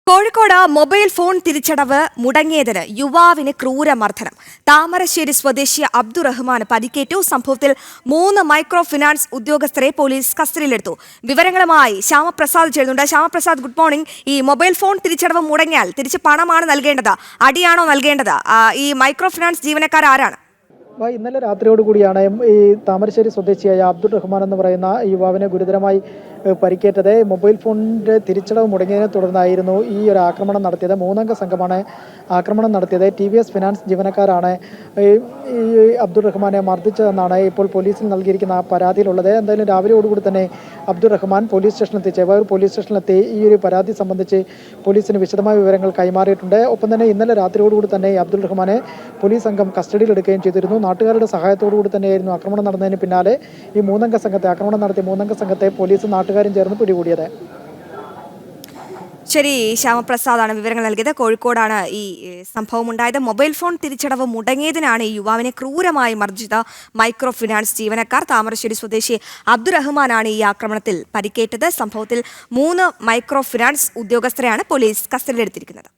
Kozhikode mobile phone തിരിച്ചടവ് മുടങ്ങിയതിന് യുവാവിന് ക്രൂരമർദ്ദനം. താമരശ്ശേരി സ്വദേശി അബ്ദുറഹ്മാന് പരിക്കേറ്റു. സംഭവത്തിൽ 3 മൈക്രോ ഫിനാൻസ് ഉദ്യോഗസ്ഥരെ പോലീസ് കസ്റ്റഡിയിലെടുത്തു. വിവരങ്ങളുമായി ശ്യാമപ്രസാദ് ചേരുന്നുണ്ട്. Shyamaprasad, good morning. ഈ മൊബൈൽ ഫോൺ തിരിച്ചടവ് മുടങ്ങിയാൽ തിരിച്ച് പണമാണ് നൽകേണ്ടത്, അടിയാണോ നൽകേണ്ടത്? ഈ മൈക്രോ ഫിനാൻസ് ജീവനക്കാർ ആരാണ്? ഇന്നലെ രാത്രിയോടുകൂടിയാണ് ഈ താമരശ്ശേരി സ്വദേശിയായ അബ്ദുൾ റഹ്മാൻ എന്ന് പറയുന്ന യുവാവിനെ ഗുരുതരമായി പരിക്കേറ്റത്. മൊബൈൽ ഫോണിൻ്റെ തിരിച്ചടവ് മുടങ്ങിയതിനെ തുടർന്നായിരുന്നു ഈ ഒരു ആക്രമണം നടത്തിയത്. 3 സംഘമാണ് ആക്രമണം നടത്തിയത്. TVS ഫിനാൻസ് ജീവനക്കാരാണ് ഈ അബ്ദുൾ റഹ്മാനെ മർദ്ദിച്ചതെന്നാണ് ഇപ്പോൾ പോലീസിൽ നൽകിയിരിക്കുന്ന പരാതിയിലുള്ളത്. എന്തായാലും രാവിലെയോടുകൂടി തന്നെ അബ്ദുൾ റഹ്മാൻ പോലീസ് സ്റ്റേഷനിലെത്തി, ചേവായൂർ പോലീസ് സ്റ്റേഷനിലെത്തി ഈ ഒരു പരാതി സംബന്ധിച്ച് പോലീസിന് വിശദമായ വിവരങ്ങൾ കൈമാറിയിട്ടുണ്ട്. ഒപ്പം തന്നെ ഇന്നലെ രാത്രിയോടുകൂടി തന്നെ അബ്ദുൾ റഹ്മാനെ പോലീസ് സംഘം കസ്റ്റഡിയിലെടുക്കുകയും ചെയ്തിരുന്നു. നാട്ടുകാരുടെ സഹായത്തോടുകൂടി തന്നെയായിരുന്നു ആക്രമണം നടന്നതിന് പിന്നാലെ ഈ 3 സംഘത്തെ ആക്രമണം നടത്തിയ 3 സംഘത്തെ പോലീസും നാട്ടുകാരും ചേർന്ന് പിടികൂടിയത്. ശരി, ശ്യാമപ്രസാദാണ് വിവരങ്ങൾ നൽകിയത്. കോഴിക്കോടാണ് ഈ സംഭവം ഉണ്ടായത്. മൊബൈൽ ഫോൺ തിരിച്ചടവ് മുടങ്ങിയതിനാണ് ഈ യുവാവിനെ ക്രൂരമായി മർദ്ദിച്ച മൈക്രോ ഫിനാൻസ് ജീവനക്കാർ. താമരശ്ശേരി സ്വദേശി അബ്ദുറഹ്മാനാണ് ഈ ആക്രമണത്തിൽ പരിക്കേറ്റത്. സംഭവത്തിൽ 3 മൈക്രോ ഫിനാൻസ് ഉദ്യോഗസ്ഥരെയാണ് പോലീസ് കസ്റ്റഡിയിലെടുത്തിരിക്കുന്നത്.